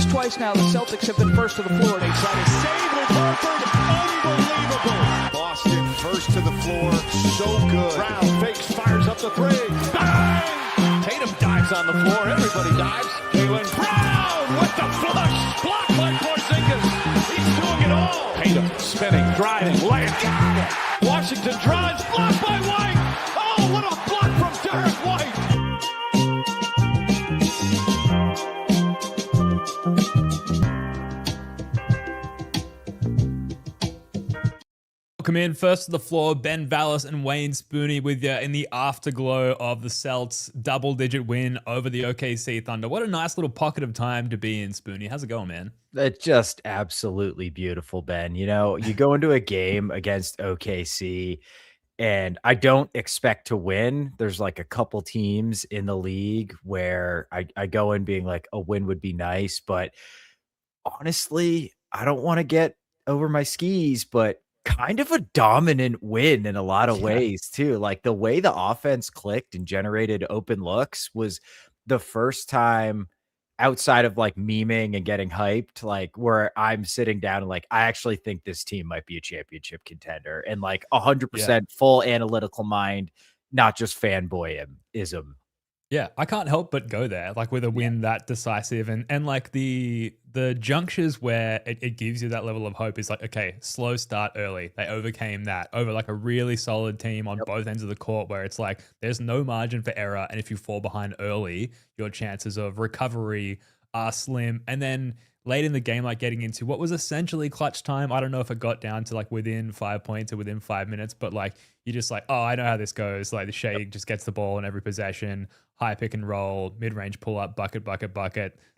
Just twice now, the Celtics have been first to the floor. They try to save with Horford. Unbelievable. Boston first to the floor. So good. Brown fakes, fires up the three. Bang! Tatum dives on the floor. Everybody dives. Jaylen Brown with the flush. Blocked by Porzingis. He's doing it all. Tatum spinning, driving, laying. Got it. Washington drives. Blocked by White. Oh, what a block from Derek White. Welcome in. First to the floor, Ben Vallis and Wayne Spooney with you in the afterglow of the Celts' double-digit win over the OKC Thunder. What a nice little pocket of time to be in, Spooney. How's it going, man? It's just absolutely beautiful, Ben. You know, you go into a game against OKC, and I don't expect to win. There's like a couple teams in the league where I go in being like, a win would be nice. But honestly, I don't want to get over my skis, but kind of a dominant win in a lot of ways too. Like the way the offense clicked and generated open looks was the first time outside of like memeing and getting hyped, like where I'm sitting down and like, I actually think this team might be a championship contender and like 100% full analytical mind, not just fanboyism. Yeah, I can't help but go there, like with a win that decisive and like the junctures where it gives you that level of hope is like, okay, slow start early. They overcame that over like a really solid team on both ends of the court where it's like there's no margin for error. And if you fall behind early, your chances of recovery are slim. And then late in the game, like getting into what was essentially clutch time. I don't know if it got down to like within 5 points or within 5 minutes, but like you're just like, oh, I know how this goes. Like the Shea just gets the ball in every possession, high pick and roll, mid-range pull up, bucket.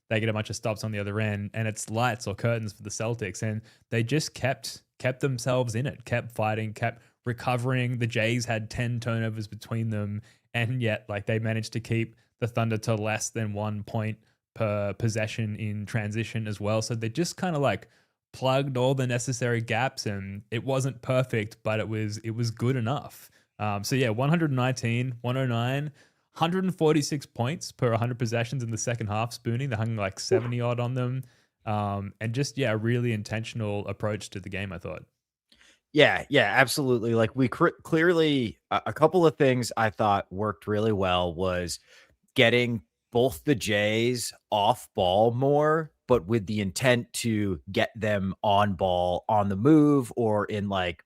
They get a bunch of stops on the other end, and it's lights or curtains for the Celtics. And they just kept themselves in it, kept fighting, kept recovering. The Jays had 10 turnovers between them, and yet like they managed to keep the Thunder to less than 1 point per possession in transition as well. So they just kind of like plugged all the necessary gaps, and it wasn't perfect, but it was good enough. So yeah, 119, 109, 146 points per 100 possessions in the second half. Spooning, they hung like 70 odd on them. And just, a really intentional approach to the game, I thought. Yeah, absolutely. Like we clearly, a couple of things I thought worked really well was getting both the Jays off ball more, but with the intent to get them on ball on the move or in like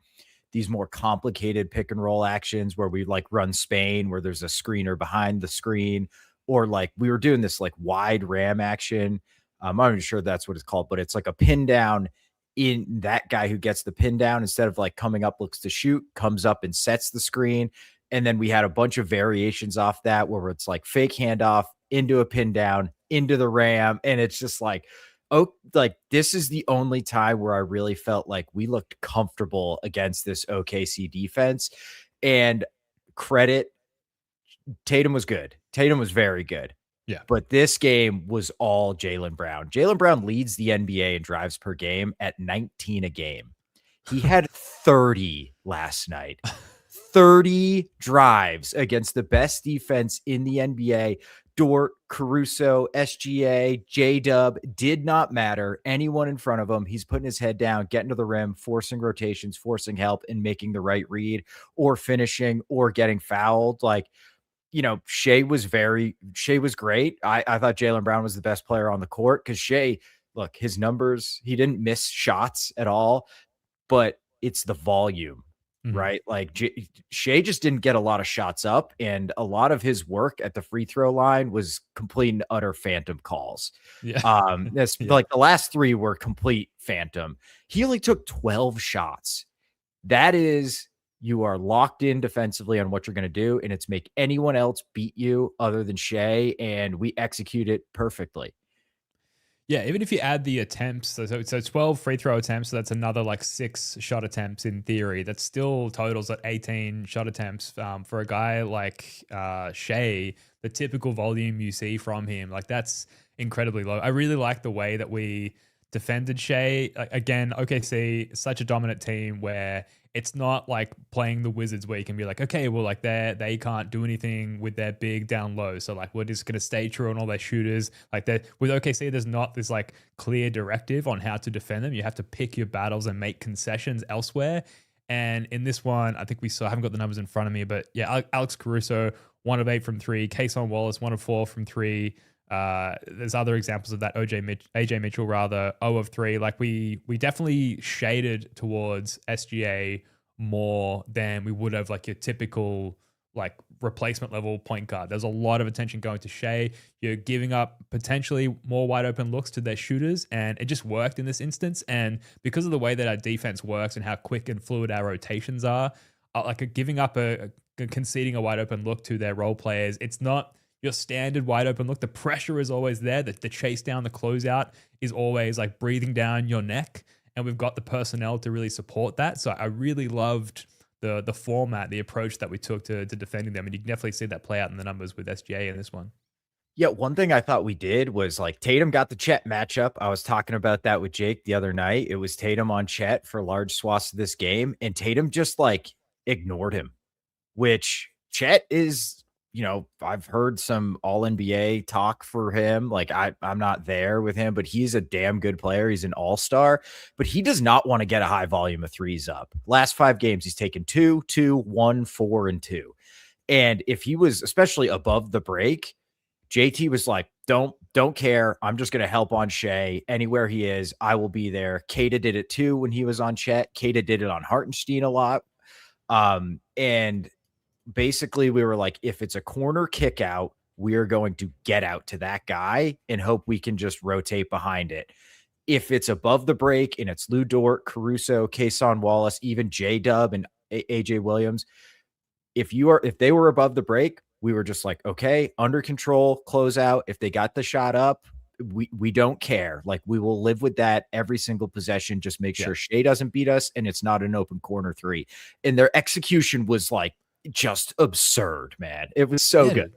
these more complicated pick and roll actions where we like run Spain, where there's a screener behind the screen, or like we were doing this like wide ram action. I'm not even sure that's what it's called, but it's like a pin down in that guy who gets the pin down instead of like coming up, looks to shoot, comes up and sets the screen. And then we had a bunch of variations off that where it's like fake handoff into a pin down, into the ram. And it's just like, oh, like this is the only time where I really felt like we looked comfortable against this OKC defense. And credit, Tatum was good. Tatum was very good. Yeah. But this game was all Jaylen Brown. Jaylen Brown leads the NBA in drives per game at 19 a game. He had 30 last night. 30 drives against the best defense in the NBA. Dort, Caruso, SGA, J-Dub, did not matter. Anyone in front of him, he's putting his head down, getting to the rim, forcing rotations, forcing help, and making the right read, or finishing, or getting fouled. Like, you know, Shea was great. I thought Jaylen Brown was the best player on the court because Shea, look, his numbers, he didn't miss shots at all, but it's the volume. Right? Like Shea just didn't get a lot of shots up, and a lot of his work at the free throw line was complete and utter phantom calls. Yeah. That's like the last 3 were complete phantom. He only took 12 shots. That is, you are locked in defensively on what you're going to do, and it's make anyone else beat you other than Shea, and we execute it perfectly. Yeah, even if you add the attempts, so 12 free throw attempts, so that's another like 6 shot attempts in theory. That still totals at 18 shot attempts for a guy like Shea. The typical volume you see from him, like that's incredibly low. I really like the way that we defended Shea. Again, OKC, such a dominant team where it's not like playing the Wizards where you can be like, okay, well, like they can't do anything with their big down low. So like we're just gonna stay true on all their shooters. Like that with OKC, there's not this like clear directive on how to defend them. You have to pick your battles and make concessions elsewhere. And in this one, I think we saw, I haven't got the numbers in front of me, but yeah, Alex Caruso, 1 of 8 from 3. Kason Wallace, 1 of 4 from 3. There's other examples of that. AJ Mitchell, rather, 0 of 3. Like we definitely shaded towards SGA more than we would have like your typical like replacement level point guard. There's a lot of attention going to Shea. You're giving up potentially more wide open looks to their shooters, and it just worked in this instance. And because of the way that our defense works and how quick and fluid our rotations are, like giving up conceding a wide open look to their role players, it's not your standard wide open look. The pressure is always there. The chase down, the closeout is always like breathing down your neck, and we've got the personnel to really support that. So I really loved the format, the approach that we took to defending them. And you can definitely see that play out in the numbers with SGA in this one. Yeah, one thing I thought we did was like Tatum got the Chet matchup. I was talking about that with Jake the other night. It was Tatum on Chet for large swaths of this game, and Tatum just like ignored him, which Chet is, you know, I've heard some all NBA talk for him. Like I'm not there with him, but he's a damn good player. He's an all-star, but he does not want to get a high volume of threes up. Last 5 games, he's taken 2, 2, 1, 4, and 2. And if he was especially above the break, JT was like, don't care. I'm just going to help on Shea anywhere he is. I will be there. Queta did it too when he was on Chet. Queta did it on Hartenstein a lot. And basically we were like, if it's a corner kick out, we are going to get out to that guy and hope we can just rotate behind it. If it's above the break and it's Lou Dort, Caruso, Kason Wallace, even J-Dub and AJ Williams, if they were above the break, we were just like, okay, under control, close out. If they got the shot up, we don't care. Like we will live with that every single possession. Just make sure Shea doesn't beat us and it's not an open corner 3. And their execution was like just absurd, man. It was so good.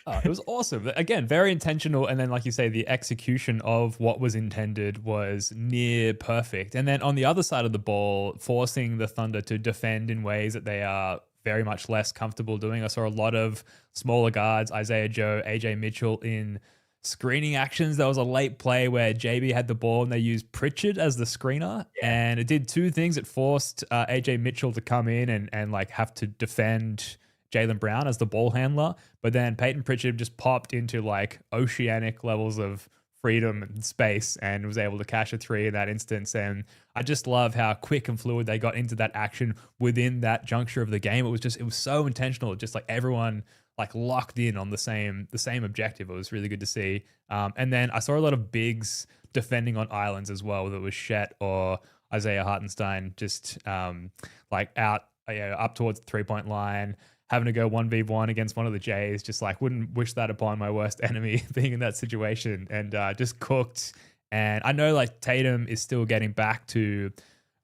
Oh, it was awesome. Again, very intentional. And then, like you say, the execution of what was intended was near perfect. And then on the other side of the ball, forcing the Thunder to defend in ways that they are very much less comfortable doing. I saw a lot of smaller guards, Isaiah Joe, AJ Mitchell, in screening actions. There was a late play where JB had the ball and they used Pritchard as the screener, and it did 2 things. It forced AJ Mitchell to come in and like have to defend Jaylen Brown as the ball handler, but then Peyton Pritchard just popped into like oceanic levels of freedom and space and was able to cash a 3 in that instance. And I just love how quick and fluid they got into that action within that juncture of the game. It was so intentional. Just like everyone like locked in on the same objective. It was really good to see. And then I saw a lot of bigs defending on islands as well, whether it was Shet or Isaiah Hartenstein, just like out, up towards the 3-point line, having to go 1v1 against one of the Jays. Just like wouldn't wish that upon my worst enemy, being in that situation, and just cooked. And I know like Tatum is still getting back to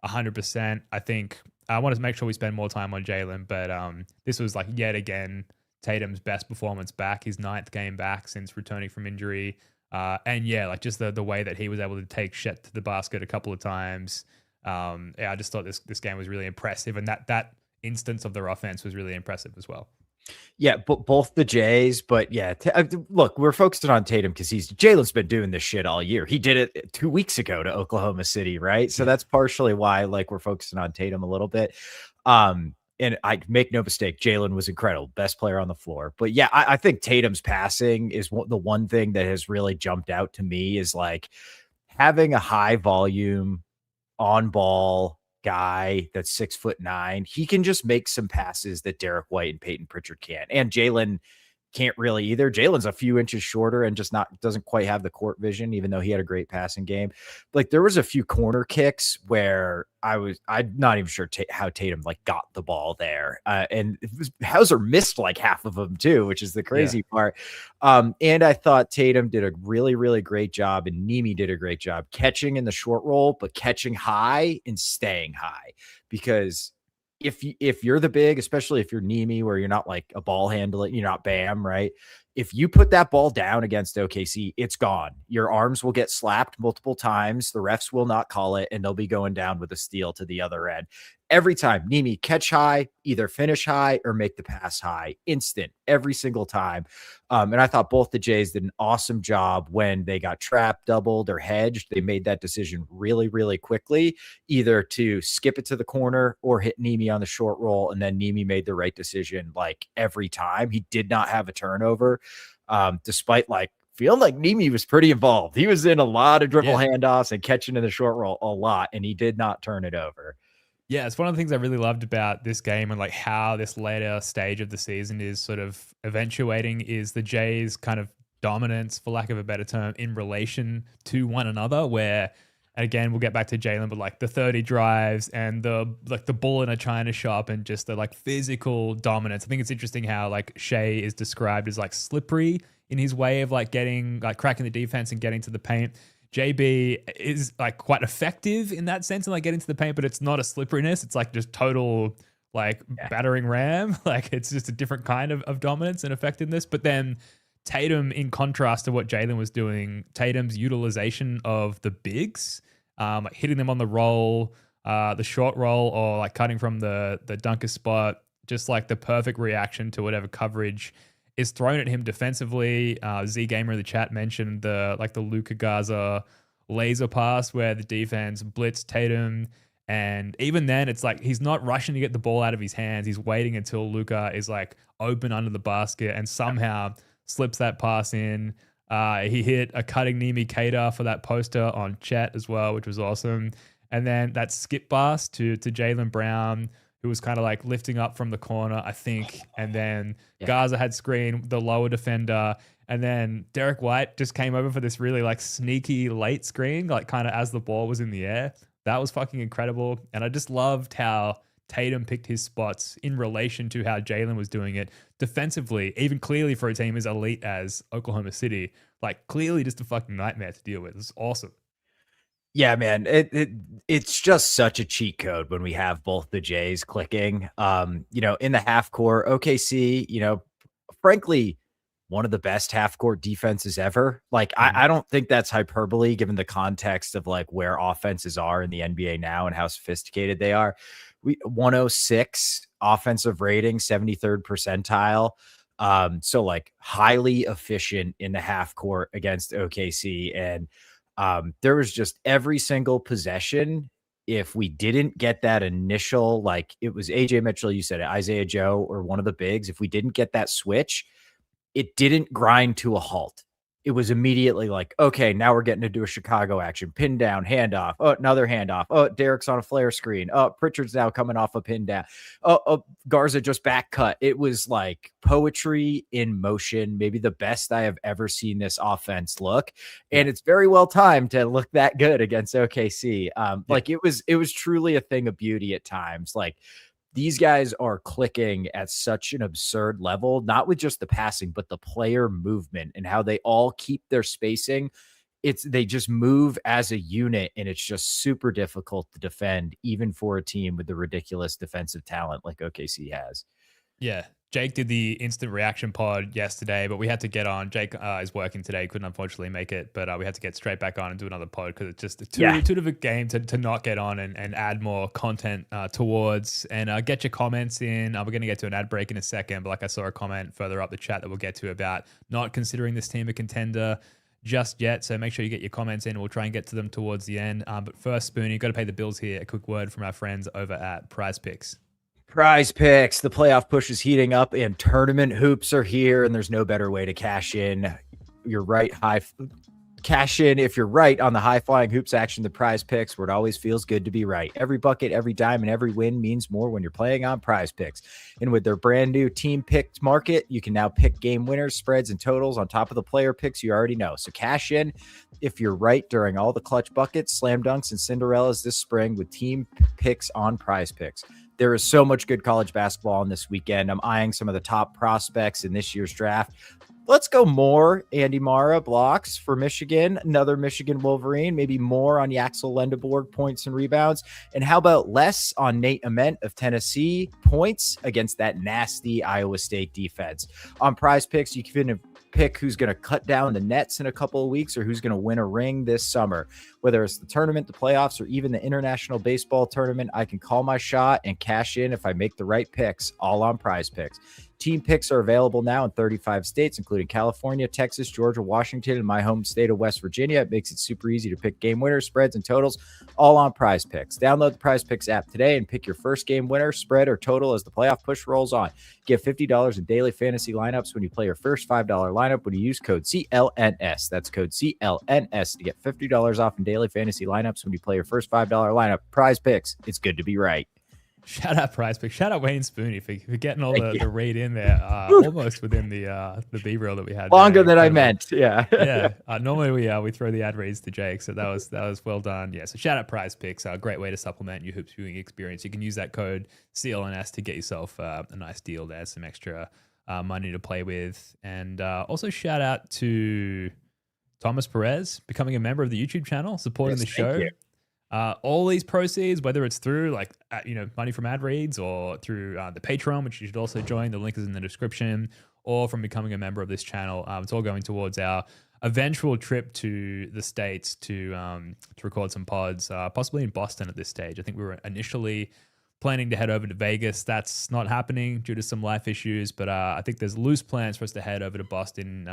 100%. I think I want to make sure we spend more time on Jaylen, but this was like yet again Tatum's best performance back, his 9th game back since returning from injury. And yeah, like just the way that he was able to take Shet to the basket a couple of times. I just thought this game was really impressive, and that instance of their offense was really impressive as well. Yeah, but both the Jays, but yeah, look, we're focusing on Tatum because Jaylen's been doing this shit all year. He did it 2 weeks ago to Oklahoma City, right? So that's partially why like we're focusing on Tatum a little bit. And I make no mistake, Jaylen was incredible, best player on the floor. But yeah, I think Tatum's passing is the one thing that has really jumped out to me, is like having a high volume on ball guy that's 6'9". He can just make some passes that Derek White and Peyton Pritchard can't. And Jaylen can't really either. Jaylen's a few inches shorter and just doesn't quite have the court vision, even though he had a great passing game. Like there was a few corner kicks where I'm not even sure how Tatum like got the ball there. And Hauser missed like half of them too, which is the crazy part. And I thought Tatum did a really, really great job, and Nemi did a great job catching in the short roll, but catching high and staying high, because if you're the big, especially if you're Nemi, where you're not like a ball handler, you're not Bam, right? if you put that ball down against OKC, it's gone. Your arms will get slapped multiple times. The refs will not call it, and they'll be going down with a steal to the other end. Every time, Nemi, catch high, either finish high or make the pass high. Instant, every single time. And I thought both the Jays did an awesome job when they got trapped, doubled, or hedged. They made that decision really, really quickly, either to skip it to the corner or hit Nemi on the short roll. And then Nemi made the right decision like every time. He did not have a turnover, despite like feeling like Nemi was pretty involved. He was in a lot of dribble handoffs and catching in the short roll a lot, and he did not turn it over. Yeah, it's one of the things I really loved about this game and like how this later stage of the season is sort of eventuating is the Jays' kind of dominance, for lack of a better term, in relation to one another, where, and again, we'll get back to Jaylen, but like the 30 drives and the bull in a china shop and just the like physical dominance. I think it's interesting how like Shea is described as like slippery in his way of like getting, like cracking the defense and getting to the paint. JB is like quite effective in that sense and like getting to the paint, but it's not a slipperiness. It's like just total like battering ram. Like it's just a different kind of dominance and effectiveness. But then Tatum, in contrast to what Jaylen was doing, Tatum's utilization of the bigs, like hitting them on the roll, the short roll, or like cutting from the dunker spot, just like the perfect reaction to whatever coverage is thrown at him defensively. Z Gamer in the chat mentioned the Luka Garza laser pass where the defense blitzed Tatum. And even then, it's like he's not rushing to get the ball out of his hands. He's waiting until Luka is like open under the basket and somehow slips that pass in. He hit a cutting Neemias Queta for that poster on chat as well, which was awesome. And then that skip pass to Jaylen Brown, who was kind of like lifting up from the corner, I think. And then Garza had screen the lower defender. And then Derek White just came over for this really like sneaky late screen, like kind of as the ball was in the air. That was fucking incredible. And I just loved how Tatum picked his spots in relation to how Jaylen was doing it defensively, even clearly for a team as elite as Oklahoma City. Like clearly just a fucking nightmare to deal with. It's awesome. Yeah, man, it's just such a cheat code when we have both the Jays clicking. In the half court, OKC, frankly, one of the best half court defenses ever. Like, I don't think that's hyperbole given the context of like where offenses are in the NBA now and how sophisticated they are. 106 offensive rating, 73rd percentile. So like highly efficient in the half court against OKC. And there was just every single possession. If we didn't get that initial, like it was AJ Mitchell, you said it, Isaiah Joe, or one of the bigs, if we didn't get that switch, it didn't grind to a halt. It was immediately like, okay, now we're getting to do a Chicago action, pin down, handoff. Oh, another handoff. Oh, Derek's on a flare screen. Oh, Pritchard's now coming off a pin down. Oh, Garza just back cut. It was like poetry in motion, maybe the best I have ever seen this offense look. And it's very well timed to look that good against OKC. Like it was truly a thing of beauty at times. Like, these guys are clicking at such an absurd level, not with just the passing, but the player movement and how they all keep their spacing. They just move as a unit, and it's just super difficult to defend, even for a team with the ridiculous defensive talent like OKC has. Yeah. Jake did the instant reaction pod yesterday, but we had to get on. Jake is working today, couldn't unfortunately make it, but we had to get straight back on and do another pod because it's just too of a game to not get on and add more content towards. And get your comments in. We're going to get to an ad break in a second, but like I saw a comment further up the chat that we'll get to about not considering this team a contender just yet. So make sure you get your comments in. We'll try and get to them towards the end. But first, Spoonie, got to pay the bills here. A quick word from our friends over at Prize Picks. Prize Picks, the playoff push is heating up and tournament hoops are here, and there's no better way to cash in. Cash in if you're right on the high-flying hoops action, the Prize Picks, where it always feels good to be right. Every bucket, every dime, and every win means more when you're playing on Prize Picks. And with their brand new team picked market, you can now pick game winners, spreads, and totals on top of the player picks you already know. So cash in if you're right during all the clutch buckets, slam dunks, and Cinderellas this spring with team picks on Prize Picks. There is so much good college basketball on this weekend. I'm eyeing some of the top prospects in this year's draft. Let's go more Andy Mara blocks for Michigan, another Michigan Wolverine, maybe more on Yaxel Lendeborg points and rebounds. And how about less on Nate Ament of Tennessee points against that nasty Iowa State defense? On Prize Picks, you can pick who's going to cut down the Nets in a couple of weeks or who's going to win a ring this summer, whether it's the tournament, the playoffs, or even the international baseball tournament, I can call my shot and cash in if I make the right picks, all on Prize Picks. Team picks are available now in 35 states, including California, Texas, Georgia, Washington, and my home state of West Virginia. It makes it super easy to pick game winners, spreads, and totals, all on Prize Picks. Download the Prize Picks app today and pick your first game winner, spread, or total as the playoff push rolls on. Get $50 in daily fantasy lineups when you play your first $5 lineup when you use code CLNS. That's code CLNS to get $50 off in daily fantasy lineups when you play your first $5 lineup. Prize Picks. It's good to be right. Shout out Prize Pick. Shout out Wayne Spooney for getting all the read in there, almost within the B-reel that we had. Longer than I meant. Yeah. Yeah. Normally we throw the ad reads to Jake, so that was well done. Yeah. So shout out Prize Picks. A great way to supplement your hoops viewing experience. You can use that code CLNS to get yourself a nice deal there, some extra money to play with, and also shout out to Thomas Perez becoming a member of the YouTube channel, supporting the show. All these proceeds, whether it's through money from ad reads or through the Patreon, which you should also join, the link is in the description, or from becoming a member of this channel, it's all going towards our eventual trip to the States to record some pods, possibly in Boston at this stage. I think we were initially planning to head over to Vegas. That's not happening due to some life issues, but I think there's loose plans for us to head over to Boston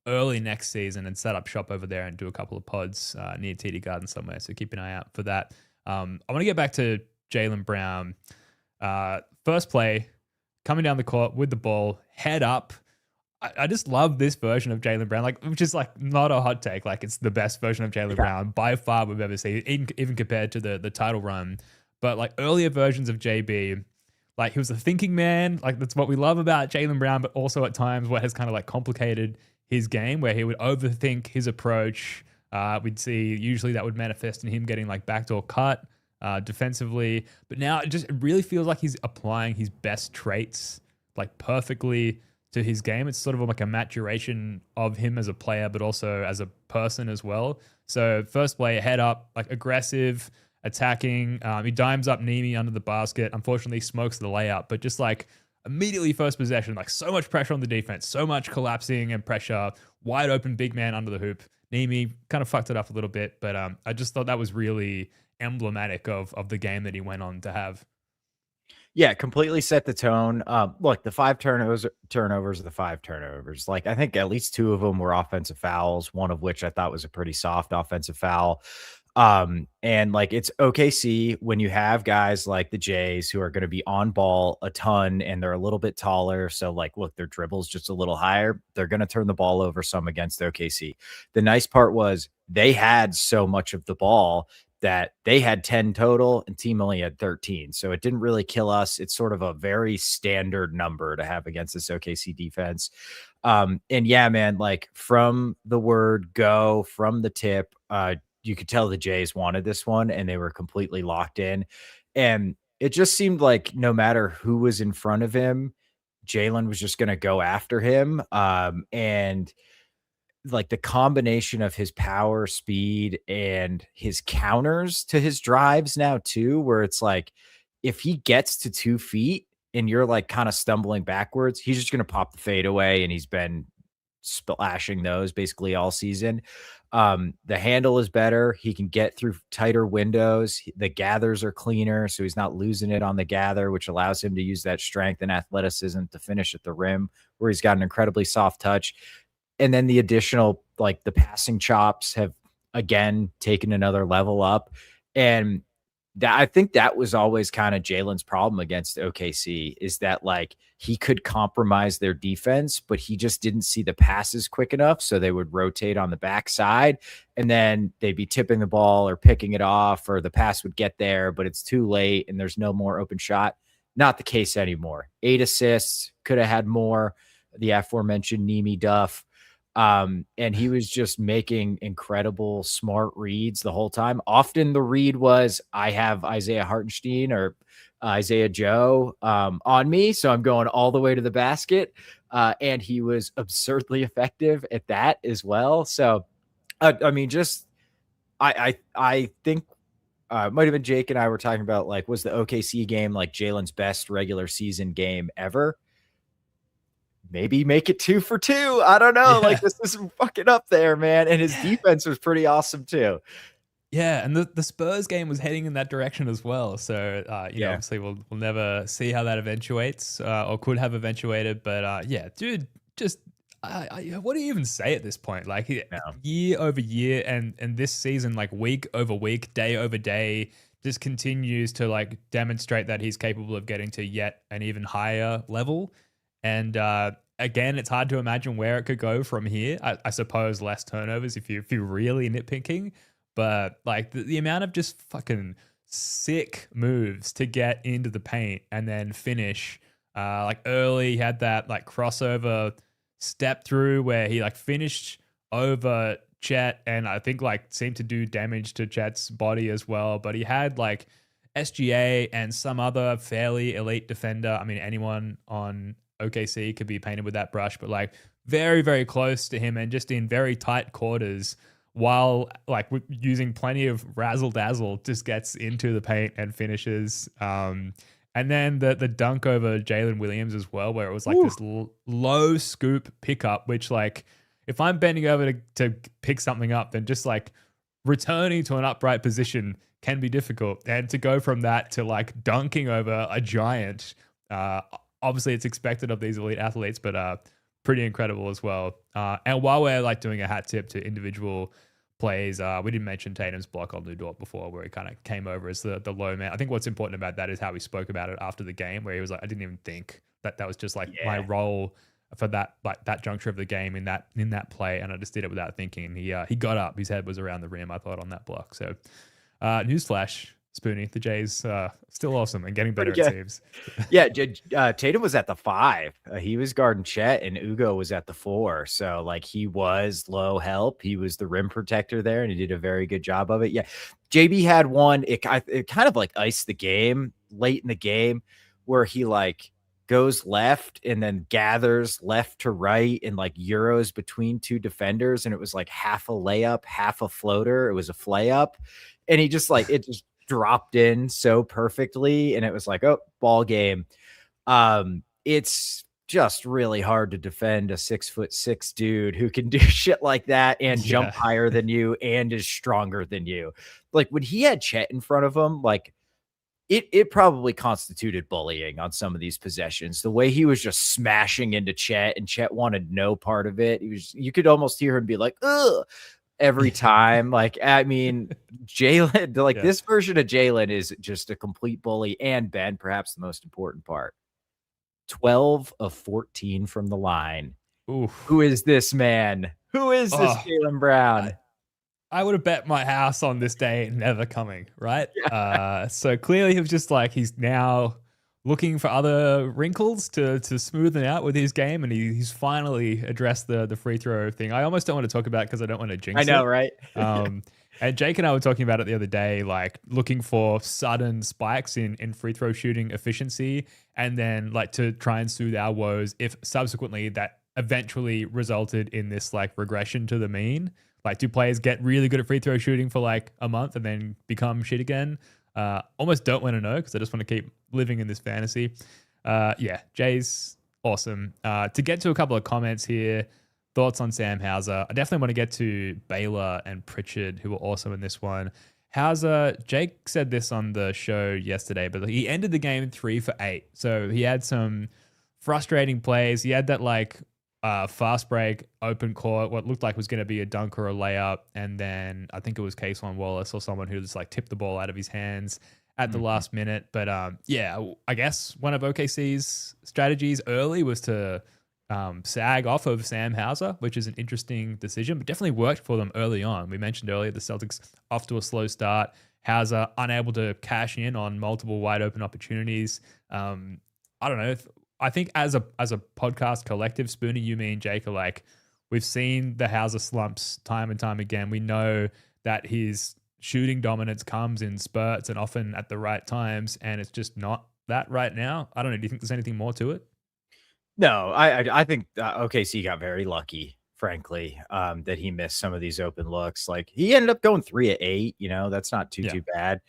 early next season and set up shop over there and do a couple of pods near TD Garden somewhere. So keep an eye out for that. I want to get back to Jaylen Brown. First play, coming down the court with the ball, head up. I just love this version of Jaylen Brown, which is not a hot take. It's the best version of Jaylen Brown by far we've ever seen, even compared to the title run. But earlier versions of JB, he was a thinking man. That's what we love about Jaylen Brown, but also at times what has kind of complicated his game, where he would overthink his approach. We'd see usually that would manifest in him getting backdoor cut defensively. But now it really feels like he's applying his best traits perfectly to his game. It's sort of a maturation of him as a player, but also as a person as well. So first play, head up, aggressive, attacking. He dimes up Neemi under the basket. Unfortunately, smokes the layup, but just immediately first possession, so much pressure on the defense, so much collapsing and pressure, wide open big man under the hoop. Neemi kind of fucked it up a little bit, but I just thought that was really emblematic of the game that he went on to have. Yeah, completely set the tone. Look, the 5 turnovers are the 5 turnovers. I think at least 2 of them were offensive fouls, one of which I thought was a pretty soft offensive foul. And it's OKC when you have guys like the Jays who are going to be on ball a ton and they're a little bit taller. So look, their dribble's just a little higher. They're going to turn the ball over some against OKC. The nice part was they had so much of the ball that they had 10 total and team only had 13. So it didn't really kill us. It's sort of a very standard number to have against this OKC defense. And yeah, man, from the word go, from the tip, you could tell the Jays wanted this one and they were completely locked in. And it just seemed like no matter who was in front of him, Jaylen was just going to go after him. And the combination of his power, speed, and his counters to his drives now too, where it's if he gets to 2 feet and you're kind of stumbling backwards, he's just going to pop the fade away. And he's been splashing those basically all season. The handle is better. He can get through tighter windows. The gathers are cleaner, so he's not losing it on the gather, which allows him to use that strength and athleticism to finish at the rim, where he's got an incredibly soft touch. And then the additional, the passing chops have again taken another level up. And I think that was always kind of Jaylen's problem against OKC, is that he could compromise their defense, but he just didn't see the passes quick enough. So they would rotate on the backside and then they'd be tipping the ball or picking it off, or the pass would get there, but it's too late and there's no more open shot. Not the case anymore. 8 assists, could have had more. The aforementioned Neemi Duff. And he was just making incredible, smart reads the whole time. Often the read was, I have Isaiah Hartenstein or Isaiah Joe on me, so I'm going all the way to the basket. And he was absurdly effective at that as well. So, I think might have been Jake and I were talking about was the OKC game Jaylen's best regular season game ever? maybe make it 2 for 2. I don't know. Yeah. Like, this is fucking up there, man. And his defense was pretty awesome too. Yeah, and the Spurs game was heading in that direction as well. So, Yeah. obviously we'll never see how that eventuates, or could have eventuated. But yeah, dude, just what do you even say at this point? Like No. year over year, and this season, like week over week, day over day, just continues to like demonstrate that he's capable of getting to yet an even higher level. And again, it's hard to imagine where it could go from here. I suppose less turnovers if you're really nitpicking. But like the amount of just fucking sick moves to get into the paint and then finish. Like early, he had that like crossover step through where he like finished over Chet and I think like seemed to do damage to Chet's body as well. But he had like SGA and some other fairly elite defender. I mean, anyone on OKC could be painted with that brush, but like very, very close to him and just in very tight quarters, while like using plenty of razzle dazzle, just gets into the paint and finishes. And then the dunk over Jalen Williams as well, where it was like this low scoop pickup, which like if I'm bending over to pick something up, then just like returning to an upright position can be difficult. And to go from that to like dunking over a giant, obviously it's expected of these elite athletes, but pretty incredible as well. And while we're like doing a hat tip to individual plays, we didn't mention Tatum's block on Lou Dort before, where he kind of came over as the low man. I think what's important about that is how he spoke about it after the game, where he was like, I didn't even think that was just like my role for that juncture of the game in that play, and I just did it without thinking. And he got up, his head was around the rim, I thought, on that block. So newsflash, Spoonie, the Jays still awesome and getting better, it seems. Yeah, Tatum was at the 5. He was guarding Chet, and Ugo was at the 4. So, like, he was low help. He was the rim protector there, and he did a very good job of it. Yeah, JB had one. It kind of like iced the game late in the game, where he like goes left and then gathers left to right and like euros between two defenders, and it was like half a layup, half a floater. It was a flay up, and he just like it just dropped in so perfectly, and it was like, oh, ball game. It's just really hard to defend a 6'6" dude who can do shit like that and jump higher than you and is stronger than you. Like when he had Chet in front of him, like it probably constituted bullying on some of these possessions. The way he was just smashing into Chet, and Chet wanted no part of it. You could almost hear him be like, ugh, every time. Like, I mean, Jaylen, like this version of Jaylen is just a complete bully. And Ben, perhaps the most important part, 12 of 14 from the line. Oof. Who is this man? Who is this Jaylen Brown? I would have bet my house on this day never coming, right? Yeah. So clearly he was just like, he's now looking for other wrinkles to smoothen out with his game, and he's finally addressed the free throw thing. I almost don't want to talk about it because I don't want to jinx it. I know, right? And Jake and I were talking about it the other day, like looking for sudden spikes in free throw shooting efficiency, and then like to try and soothe our woes if subsequently that eventually resulted in this like regression to the mean. Like, do players get really good at free throw shooting for like a month and then become shit again? Almost don't want to know because I just want to keep living in this fantasy. Yeah, Jay's awesome. To get to a couple of comments here, thoughts on Sam Hauser. I definitely want to get to Baylor and Pritchard, who were awesome in this one. Hauser, Jake said this on the show yesterday, but he ended the game 3 for 8. So he had some frustrating plays. He had that like fast break, open court, what looked like was going to be a dunk or a layup. And then I think it was Casewan Wallace or someone who just like tipped the ball out of his hands at the last minute. But yeah, I guess one of OKC's strategies early was to sag off of Sam Hauser, which is an interesting decision, but definitely worked for them early on. We mentioned earlier the Celtics off to a slow start. Hauser unable to cash in on multiple wide open opportunities. I don't know. I think as a podcast collective, Spoonie, you, me, and Jake are like, we've seen the Hauser slumps time and time again. We know that his shooting dominance comes in spurts and often at the right times, and it's just not that right now. I don't know. Do you think there's anything more to it? No, I think OKC got very lucky, frankly, that he missed some of these open looks. Like he ended up going 3 of 8. You know, that's not too bad.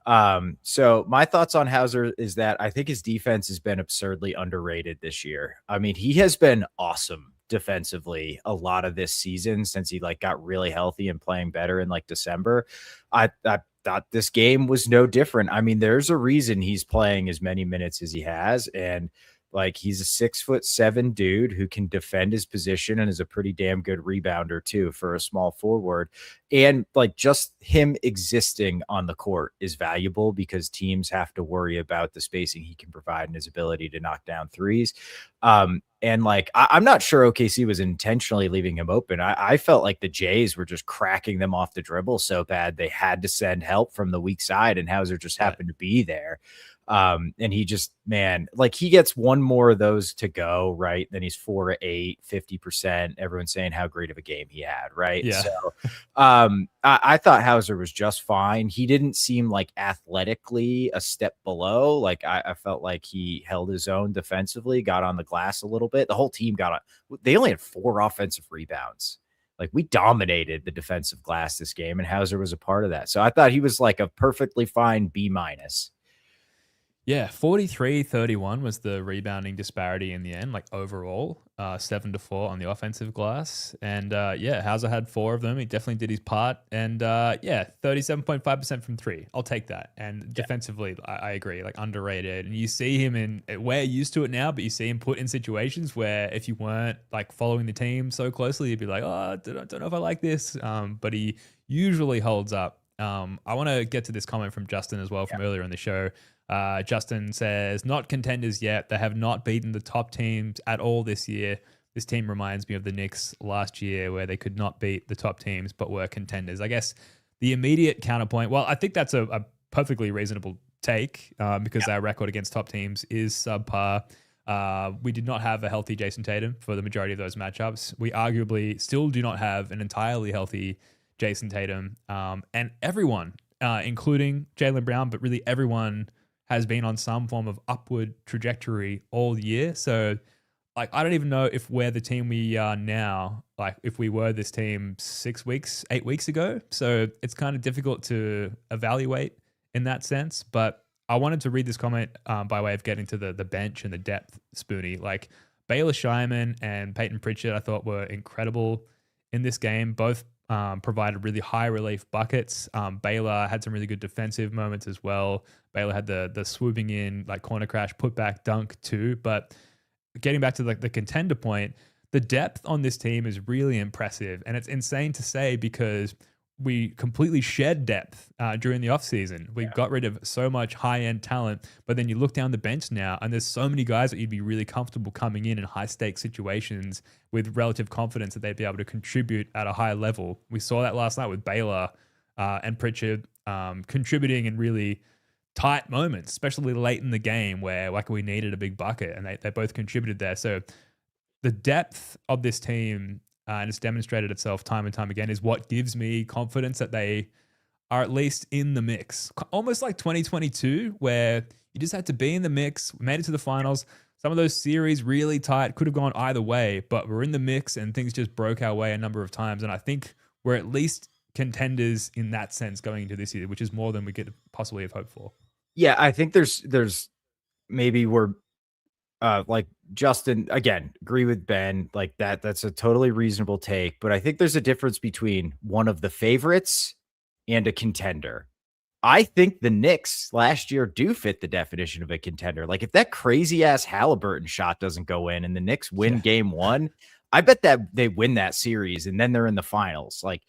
So my thoughts on Hauser is that I think his defense has been absurdly underrated this year. I mean, he has been awesome defensively a lot of this season since he like got really healthy and playing better in like December. I thought this game was no different. I mean, there's a reason he's playing as many minutes as he has, and like he's a 6'7" dude who can defend his position and is a pretty damn good rebounder too for a small forward. And like just him existing on the court is valuable because teams have to worry about the spacing he can provide and his ability to knock down threes. And like I'm not sure OKC was intentionally leaving him open. I felt like the Jays were just cracking them off the dribble so bad they had to send help from the weak side, and Hauser just happened to be there. And he just, man, like he gets one more of those to go, right? Then he's 4-8, 50%. Everyone's saying how great of a game he had, right? Yeah. So I thought Hauser was just fine. He didn't seem like athletically a step below. Like I felt like he held his own defensively, got on the glass a little bit. The whole team got on. They only had 4 offensive rebounds. Like we dominated the defensive glass this game, and Hauser was a part of that. So I thought he was like a perfectly fine B-. Yeah, 43-31 was the rebounding disparity in the end, like overall, 7-4 on the offensive glass. And yeah, Hauser had 4 of them. He definitely did his part. And yeah, 37.5% from 3. I'll take that. And defensively, I agree, like underrated. And you see him in, we're used to it now, but you see him put in situations where if you weren't like following the team so closely, you'd be like, oh, I don't know if I like this. But he usually holds up. I want to get to this comment from Justin as well from earlier in the show. Justin says, not contenders yet. They have not beaten the top teams at all this year. This team reminds me of the Knicks last year where they could not beat the top teams but were contenders. I guess the immediate counterpoint, well, I think that's a perfectly reasonable take because our record against top teams is subpar. We did not have a healthy Jason Tatum for the majority of those matchups. We arguably still do not have an entirely healthy Jason Tatum. And everyone, including Jaylen Brown, but really everyone has been on some form of upward trajectory all year. So like, I don't even know if we're the team we are now, like if we were this team 8 weeks ago. So it's kind of difficult to evaluate in that sense. But I wanted to read this comment by way of getting to the bench and the depth, Spoonie. Like Baylor Scheinman and Peyton Pritchard, I thought were incredible in this game. Both provided really high relief buckets. Baylor had some really good defensive moments as well. Baylor had the swooping in, like corner crash, put back dunk too. But getting back to the contender point, the depth on this team is really impressive. And it's insane to say because we completely shed depth during the offseason. We got rid of so much high-end talent, but then you look down the bench now and there's so many guys that you'd be really comfortable coming in high-stakes situations with relative confidence that they'd be able to contribute at a high level. We saw that last night with Baylor and Pritchard contributing in really tight moments, especially late in the game where like we needed a big bucket, and they both contributed there. So the depth of this team, and it's demonstrated itself time and time again, is what gives me confidence that they are at least in the mix. Almost like 2022, where you just had to be in the mix, made it to the finals. Some of those series really tight, could have gone either way, but we're in the mix and things just broke our way a number of times. And I think we're at least contenders in that sense going into this year, which is more than we could possibly have hoped for. Yeah, I think there's maybe we're like Justin, again, agree with Ben, like that's a totally reasonable take, but I think there's a difference between one of the favorites and a contender. I think the Knicks last year do fit the definition of a contender. Like if that crazy ass Halliburton shot doesn't go in and the Knicks win game 1, I bet that they win that series and then they're in the finals. Like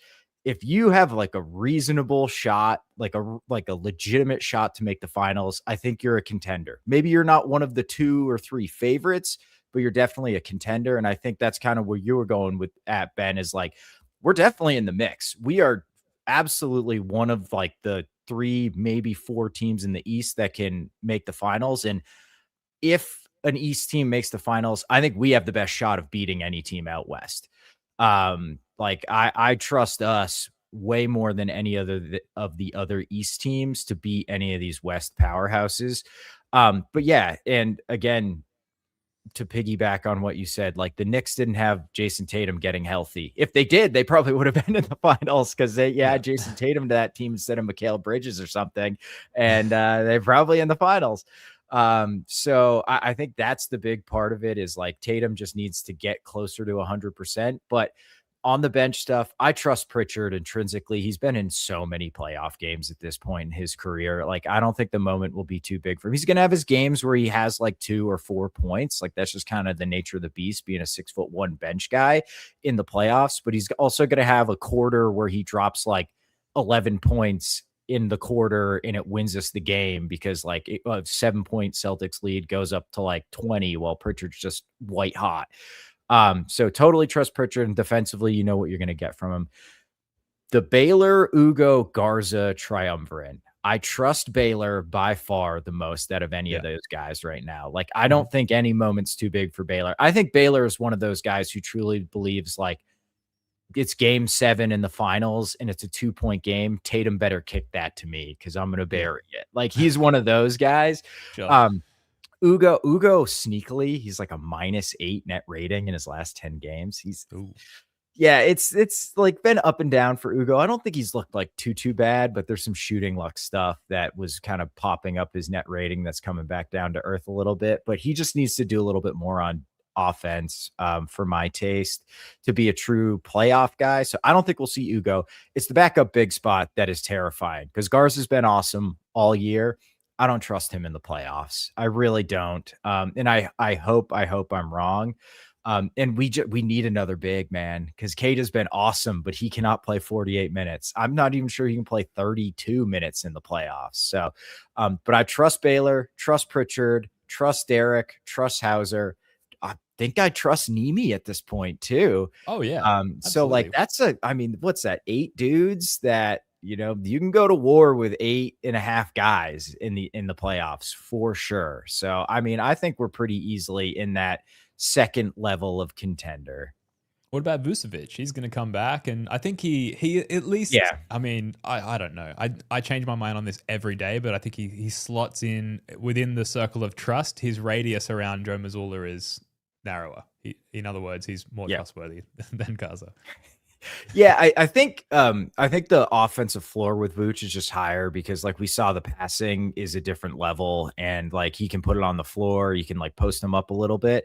if you have like a reasonable shot, like a legitimate shot to make the finals, I think you're a contender. Maybe you're not one of the 2 or 3 favorites, but you're definitely a contender. And I think that's kind of where you were going with at Ben, is like, we're definitely in the mix. We are absolutely one of like the 3, maybe 4 teams in the East that can make the finals. And if an East team makes the finals, I think we have the best shot of beating any team out West. Like I trust us way more than any other of the other East teams to beat any of these West powerhouses. But yeah, and again, to piggyback on what you said, like the Knicks didn't have Jason Tatum getting healthy. If they did, they probably would have been in the finals because they had Jason Tatum to that team instead of Mikal Bridges or something. And they're probably in the finals. So I think that's the big part of it is like Tatum just needs to get closer to 100%. But on the bench stuff, I trust Pritchard intrinsically. He's been in so many playoff games at this point in his career. Like, I don't think the moment will be too big for him. He's going to have his games where he has like 2 or 4 points. Like, that's just kind of the nature of the beast, being a 6'1" bench guy in the playoffs. But he's also going to have a quarter where he drops like 11 points in the quarter and it wins us the game because like a 7-point Celtics lead goes up to like 20 while Pritchard's just white hot. So totally trust Pritchard, and defensively, you know what you're going to get from him. The Baylor, Ugo, Garza triumvirate. I trust Baylor by far the most out of any of those guys right now. Like, I don't think any moment's too big for Baylor. I think Baylor is one of those guys who truly believes like it's game 7 in the finals and it's a 2-point game. Tatum better kick that to me because I'm going to bury it. Like, he's one of those guys. Sure. Ugo sneakily, he's like a -8 net rating in his last 10 games. It's like been up and down for Ugo. I don't think he's looked like too bad, but there's some shooting luck stuff that was kind of popping up his net rating that's coming back down to earth a little bit, but he just needs to do a little bit more on offense for my taste to be a true playoff guy. So I don't think we'll see Ugo. It's the backup big spot that is terrifying because Garza's been awesome all year. I don't trust him in the playoffs. I really don't. And I hope I'm wrong. And we need another big man because Queta's been awesome, but he cannot play 48 minutes. I'm not even sure he can play 32 minutes in the playoffs. So, but I trust Baylor, trust Pritchard, trust Derek, trust Hauser. I think I trust Nemi at this point too. Oh yeah. So like what's that? 8 dudes that, you know, you can go to war with 8.5 guys in the playoffs for sure. So, I mean, I think we're pretty easily in that second level of contender. What about Vucevic? He's going to come back, and I think he at least. Yeah. I mean, I don't know. I change my mind on this every day, but I think he slots in within the circle of trust. His radius around Joe Mazzulla is narrower. In other words, he's more trustworthy than Garza. Yeah, I think the offensive floor with Vooch is just higher because like we saw the passing is a different level and like he can put it on the floor. You can like post him up a little bit.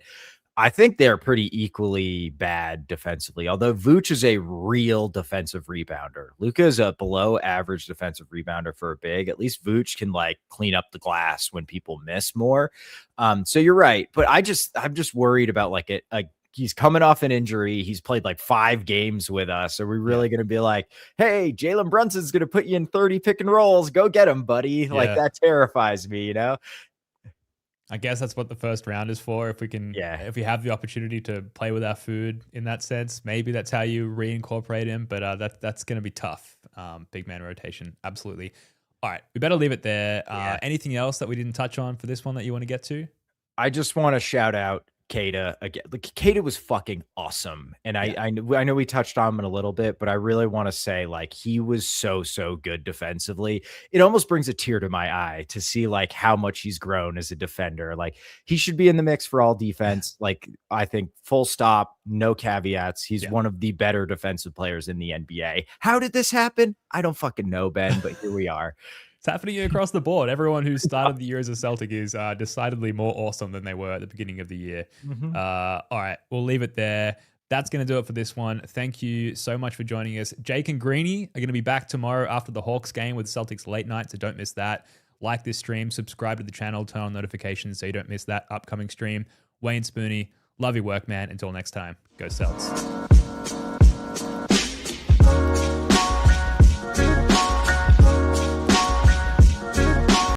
I think they're pretty equally bad defensively, although Vooch is a real defensive rebounder. Luka is a below average defensive rebounder for a big. At least Vooch can like clean up the glass when people miss more. So you're right. But I'm just worried about like he's coming off an injury. He's played like 5 games with us. Are we really going to be like, hey, Jalen Brunson's going to put you in 30 pick and rolls. Go get him, buddy. Yeah. Like that terrifies me, you know? I guess that's what the first round is for. If we can, if we have the opportunity to play with our food in that sense, maybe that's how you reincorporate him. But that's going to be tough. Big man rotation. Absolutely. All right. We better leave it there. Anything else that we didn't touch on for this one that you want to get to? I just want to shout out Queta again. Like Queta was fucking awesome, and I know we touched on him a little bit, but I really want to say like he was so good defensively. It almost brings a tear to my eye to see like how much he's grown as a defender. Like he should be in the mix for all defense. Like I think full stop, no caveats. He's one of the better defensive players in the NBA. How did this happen? I don't fucking know, Ben, but here we are. It's happening across the board. Everyone who started the year as a Celtic is decidedly more awesome than they were at the beginning of the year. Mm-hmm. All right, we'll leave it there. That's going to do it for this one. Thank you so much for joining us. Jake and Greeny are going to be back tomorrow after the Hawks game with Celtics late night, so don't miss that. Like this stream, subscribe to the channel, turn on notifications so you don't miss that upcoming stream. Wayne Spooney, love your work, man. Until next time, go Celts.